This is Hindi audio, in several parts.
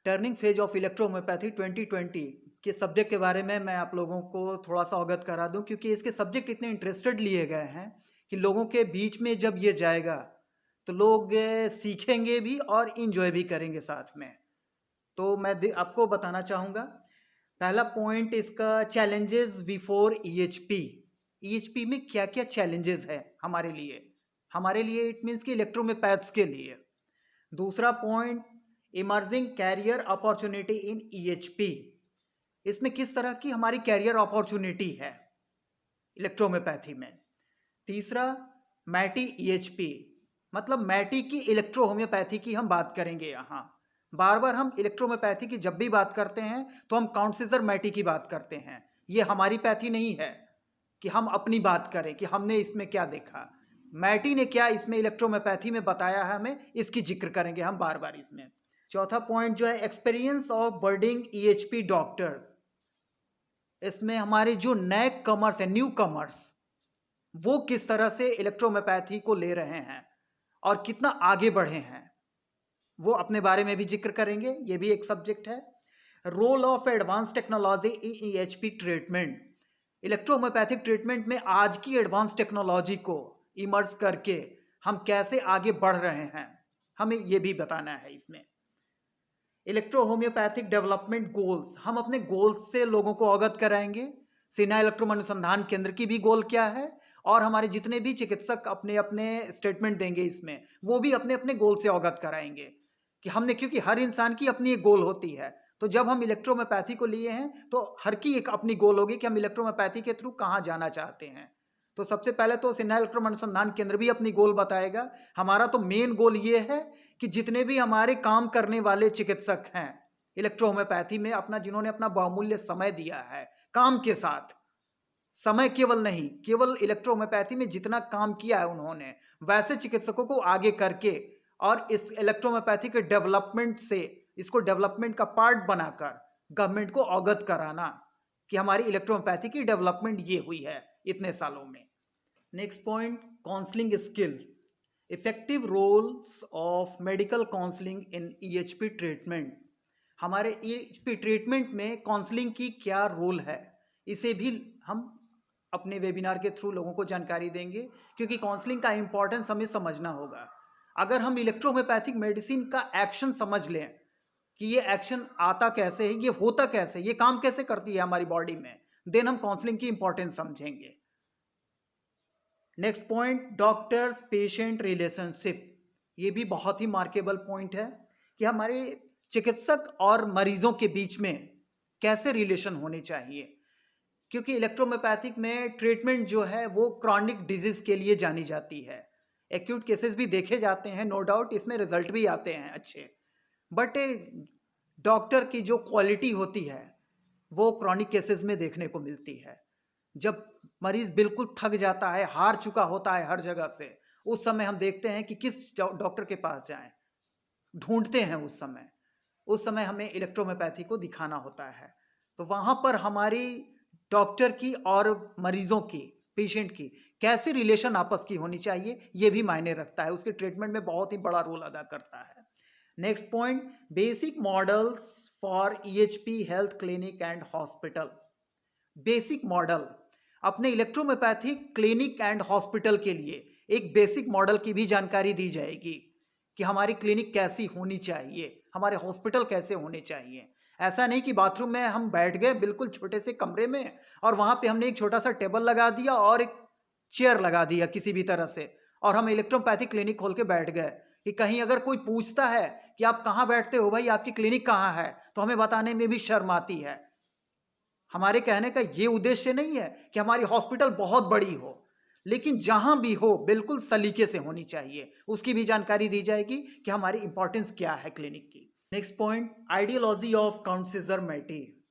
टर्निंग फेज ऑफ इलेक्ट्रोहोम्योपैथी 2020 के सब्जेक्ट के बारे में मैं आप लोगों को थोड़ा सा अवगत करा दूं, क्योंकि इसके सब्जेक्ट इतने इंटरेस्टेड लिए गए हैं कि लोगों के बीच में जब ये जाएगा तो लोग सीखेंगे भी और इंजॉय भी करेंगे साथ में। तो मैं आपको बताना चाहूँगा, पहला पॉइंट इसका चैलेंजेस बिफोर ईएचपी। ईएचपी में क्या क्या चैलेंजेस है हमारे लिए इट मीन्स कि इलेक्ट्रोहोम्योपैथ्स के लिए। दूसरा point, emerging career opportunity in EHP. इसमें किस तरह की हमारी कैरियर अपॉर्चुनिटी है इलेक्ट्रोहोम्योपैथी में। तीसरा, मैटी ईएचपी, मतलब मैटी की इलेक्ट्रो होम्योपैथी की हम बात करेंगे यहाँ। बार बार हम इलेक्ट्रोहोम्योपैथी की जब भी बात करते हैं तो हम काउंट सीजर मैटी की बात करते हैं। ये हमारी पैथी नहीं है कि हम अपनी बात करें कि हमने इसमें क्या देखा, मैटी ने क्या इसमें इलेक्ट्रोहोम्योपैथी में बताया है हमें, इसकी जिक्र करेंगे हम बार बार इसमें। चौथा पॉइंट जो है एक्सपीरियंस ऑफ बर्डिंग ईएचपी डॉक्टर्स। इसमें हमारे जो नए कमर्स हैं, न्यू कमर्स, वो किस तरह से इलेक्ट्रोहोम्योपैथी को ले रहे हैं और कितना आगे बढ़े हैं, वो अपने बारे में भी जिक्र करेंगे। ये भी एक सब्जेक्ट है। Role of advance technology in EHP treatment. Electrohomeopathic treatment में आज की एडवांस टेक्नोलॉजी को इमर्स करके हम कैसे आगे बढ़ रहे हैं, हमें ये भी बताना है इसमें। इलेक्ट्रो होम्योपैथिक डेवलपमेंट गोल्स, हम अपने गोल्स से लोगों को अवगत कराएंगे। सिन्हा इलेक्ट्रो अनुसंधान केंद्र की भी गोल क्या है, और हमारे जितने भी चिकित्सक अपने अपने स्टेटमेंट देंगे इसमें, वो भी अपने अपने गोल से अवगत कराएंगे कि हमने, क्योंकि हर इंसान की अपनी एक गोल होती है। तो जब हम इलेक्ट्रोहोम्योपैथी को लिए हैं तो हर की एक अपनी गोल होगी कि हम इलेक्ट्रोहोम्योपैथी के थ्रू कहाँ जाना चाहते हैं। तो सबसे पहले तो सिन्हा इलेक्ट्रो अनुसंधान केंद्र भी अपनी गोल बताएगा। हमारा तो मेन गोल ये है कि जितने भी हमारे काम करने वाले चिकित्सक हैं इलेक्ट्रोहोम्योपैथी में, जिन्होंने अपना बहुमूल्य समय दिया है काम के साथ, समय केवल नहीं, केवल इलेक्ट्रोहोम्योपैथी में जितना काम किया है उन्होंने, वैसे चिकित्सकों को आगे करके और इस इलेक्ट्रोहोम्योपैथी के डेवलपमेंट से, इसको डेवलपमेंट का पार्ट बनाकर गवर्नमेंट को अवगत कराना कि हमारी इलेक्ट्रोहोम्योपैथी की डेवलपमेंट ये हुई है इतने सालों में। Next point, counselling skill, effective roles of medical counselling in EHP treatment. हमारे ईएचपी ट्रीटमेंट में काउंसलिंग की क्या रोल है, इसे भी हम अपने वेबिनार के थ्रू लोगों को जानकारी देंगे, क्योंकि काउंसलिंग का इंपॉर्टेंस हमें समझना होगा। अगर हम इलेक्ट्रोहोम्योपैथिक मेडिसिन का एक्शन समझ लें कि ये एक्शन आता कैसे है, ये होता कैसे, ये काम कैसे करती है हमारी बॉडी में, देन हम काउंसलिंग की इंपॉर्टेंस समझेंगे। Next point, doctors patient relationship. ये भी बहुत ही मार्केबल पॉइंट है कि हमारे चिकित्सक और मरीजों के बीच में कैसे रिलेशन होने चाहिए, क्योंकि इलेक्ट्रोहोम्योपैथिक में ट्रीटमेंट जो है वो क्रॉनिक डिजीज के लिए जानी जाती है। एक्यूट केसेस भी देखे जाते हैं, नो डाउट इसमें रिजल्ट भी आते हैं अच्छे, बट डॉक्टर की जो क्वालिटी होती है वो क्रॉनिक केसेस में देखने को मिलती है। जब मरीज बिल्कुल थक जाता है, हार चुका होता है हर जगह से, उस समय हम देखते हैं कि किस डॉक्टर के पास जाएं, ढूंढते हैं उस समय हमें इलेक्ट्रोहोम्योपैथी को दिखाना होता है। तो वहां पर हमारी डॉक्टर की और मरीजों की, पेशेंट की कैसे रिलेशन आपस की होनी चाहिए, ये भी मायने रखता है, उसके ट्रीटमेंट में बहुत ही बड़ा रोल अदा करता है। Next point, basic models for EHP health clinic and hospital. Basic model, अपने इलेक्ट्रोहोम्योपैथिक क्लिनिक एंड हॉस्पिटल के लिए एक बेसिक मॉडल की भी जानकारी दी जाएगी कि हमारी क्लिनिक कैसी होनी चाहिए, हमारे हॉस्पिटल कैसे होने चाहिए। ऐसा नहीं कि बाथरूम में हम बैठ गए बिल्कुल छोटे से कमरे में और वहां पे हमने एक छोटा सा टेबल लगा दिया और एक चेयर लगा दिया किसी भी तरह से, और हम इलेक्ट्रोपैथिक क्लिनिक खोल के बैठ गए कि कहीं अगर कोई पूछता है कि आप कहाँ बैठते हो भाई, आपकी क्लिनिक कहाँ है, तो हमें बताने में भी शर्म आती है। हमारे कहने का ये उद्देश्य नहीं है कि हमारी हॉस्पिटल बहुत बड़ी हो, लेकिन जहां भी हो बिल्कुल सलीके से होनी चाहिए, उसकी भी जानकारी दी जाएगी कि हमारी इंपॉर्टेंस क्या है क्लिनिक की। Next point, ideology of count Cesare Mattei,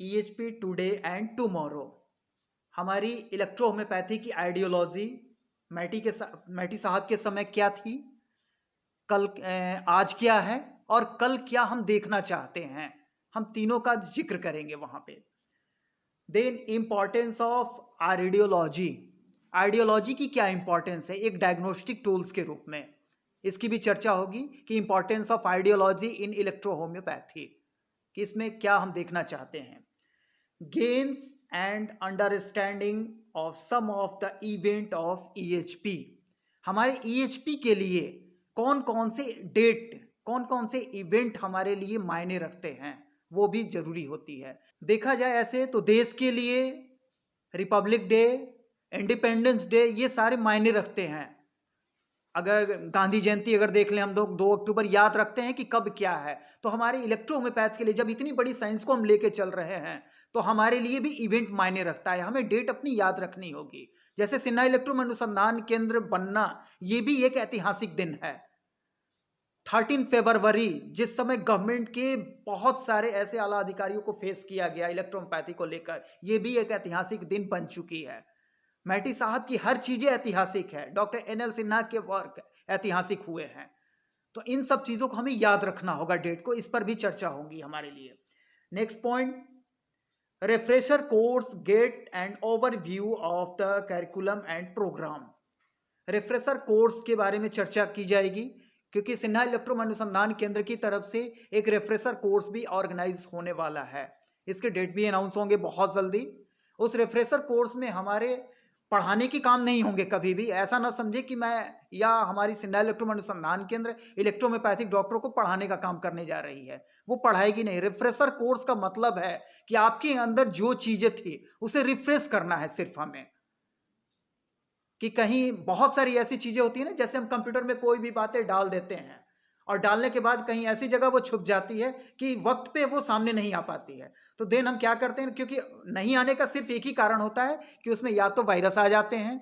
EHP today and tomorrow. हमारी इलेक्ट्रो होम्योपैथी की आइडियोलॉजी मैटी साहब के समय क्या थी, कल आज क्या है, और कल क्या हम देखना चाहते हैं, हम तीनों का जिक्र करेंगे वहां पे। Then importance of ideology, ideology की क्या इंपॉर्टेंस है एक डायग्नोस्टिक टूल्स के रूप में, इसकी भी चर्चा होगी कि importance of ideology in electro homeopathy, कि इसमें क्या हम देखना चाहते हैं। Gains and understanding of some of the event of EHP, हमारे EHP के लिए कौन कौन से डेट, कौन कौन से इवेंट हमारे लिए मायने रखते हैं, वो भी जरूरी होती है। देखा जाए ऐसे तो देश के लिए रिपब्लिक डे, इंडिपेंडेंस डे, ये सारे मायने रखते हैं। अगर गांधी जयंती अगर देख लें हम, 2 अक्टूबर याद रखते हैं कि कब क्या है। तो हमारे इलेक्ट्रो होम्योपैथ के लिए जब इतनी बड़ी साइंस को हम लेके चल रहे हैं तो हमारे लिए भी इवेंट मायने रखता है, हमें डेट अपनी याद रखनी होगी। जैसे सिन्हा इलेक्ट्रो अनुसंधान केंद्र बनना, ये भी एक ऐतिहासिक दिन है। 13 फरवरी, जिस समय गवर्नमेंट के बहुत सारे ऐसे आला अधिकारियों को फेस किया गया इलेक्ट्रोपैथी को लेकर, ये भी एक ऐतिहासिक दिन बन चुकी है। मैटी साहब की हर चीजें ऐतिहासिक है, डॉक्टर NL सिन्हा के वर्क ऐतिहासिक हुए हैं। तो इन सब चीजों को हमें याद रखना होगा, डेट को, इस पर भी चर्चा होगी हमारे लिए। Next point, refresher course get and overview of the curriculum and program. Refresher course के बारे में चर्चा की जाएगी, क्योंकि सिन्हा इलेक्ट्रो अनुसंधान केंद्र की तरफ से एक रिफ्रेशर कोर्स भी ऑर्गेनाइज होने वाला है। इसके डेट भी अनाउंस होंगे बहुत जल्दी। उस रिफ्रेशर कोर्स में हमारे पढ़ाने के काम नहीं होंगे कभी भी, ऐसा ना समझे कि मैं या हमारी सिन्हा इलेक्ट्रो अनुसंधान केंद्र इलेक्ट्रोहोम्योपैथिक डॉक्टरों को पढ़ाने का काम करने जा रही है, वो पढ़ाएगी नहीं। रिफ्रेशर कोर्स का मतलब है कि आपके अंदर जो चीजें थी उसे रिफ्रेश करना है सिर्फ हमें। कि कहीं बहुत सारी ऐसी चीजें होती है ना, जैसे हम कंप्यूटर में कोई भी बातें डाल देते हैं और डालने के बाद कहीं ऐसी जगह वो छुप जाती है कि वक्त पे वो सामने नहीं आ पाती है। तो देन हम क्या करते हैं, क्योंकि नहीं आने का सिर्फ एक ही कारण होता है कि उसमें या तो वायरस आ जाते हैं,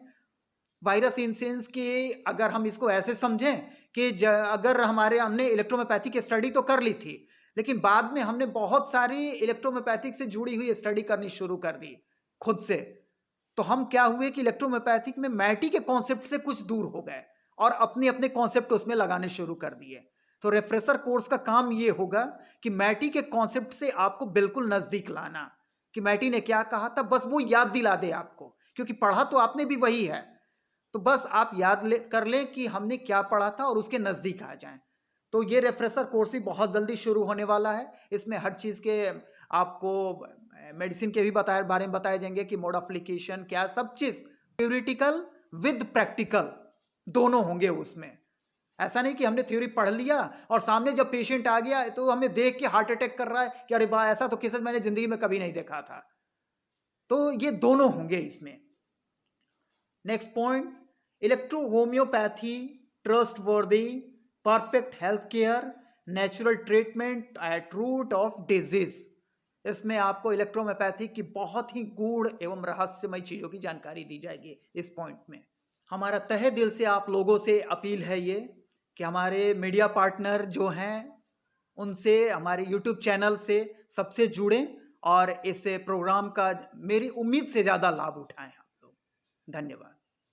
वायरस इन सेंस कि अगर हम इसको ऐसे समझें कि अगर हमने इलेक्ट्रोहोम्योपैथिक स्टडी तो कर ली थी, लेकिन बाद में हमने बहुत सारी इलेक्ट्रोहोम्योपैथिक से जुड़ी हुई स्टडी करनी शुरू कर दी खुद से, तो हम क्या हुए कि इलेक्ट्रोहोम्योपैथिक में मैटी के कॉन्सेप्ट से कुछ दूर हो गए और अपने अपने कॉन्सेप्ट उसमें लगाने शुरू कर दिए। तो रिफ्रेशर कोर्स का काम ये होगा कि मैटी के कॉन्सेप्ट से आपको बिल्कुल नजदीक लाना, कि मैटी ने क्या कहा था बस वो याद दिला दे आपको, क्योंकि पढ़ा तो आपने भी वही है, तो बस आप याद कर लें कि हमने क्या पढ़ा था और उसके नजदीक आ जाएं। तो ये रिफ्रेशर कोर्स भी बहुत जल्दी शुरू होने वाला है। इसमें हर चीज के आपको मेडिसिन के भी बारे में बताए जाएंगे कि मोड ऑफ एप्लीकेशन क्या, सब चीज थ्योरेटिकल विद प्रैक्टिकल दोनों होंगे उसमें। ऐसा नहीं कि हमने थ्योरी पढ़ लिया और सामने जब पेशेंट आ गया तो हमें देख के हार्ट अटैक कर रहा है कि अरे वाह, ऐसा तो केसेस मैंने जिंदगी में कभी नहीं देखा था। तो ये दोनों होंगे इसमें। Next point, electro homeopathy trustworthy, perfect health care, natural treatment at root of disease. इसमें आपको इलेक्ट्रोहोम्योपैथी की बहुत ही गूढ़ एवं रहस्यमय चीजों की जानकारी दी जाएगी इस पॉइंट में। हमारा तहे दिल से आप लोगों से अपील है ये कि हमारे मीडिया पार्टनर जो हैं उनसे, हमारे YouTube चैनल से सबसे जुड़ें और इस प्रोग्राम का मेरी उम्मीद से ज़्यादा लाभ उठाएं आप लोग। धन्यवाद।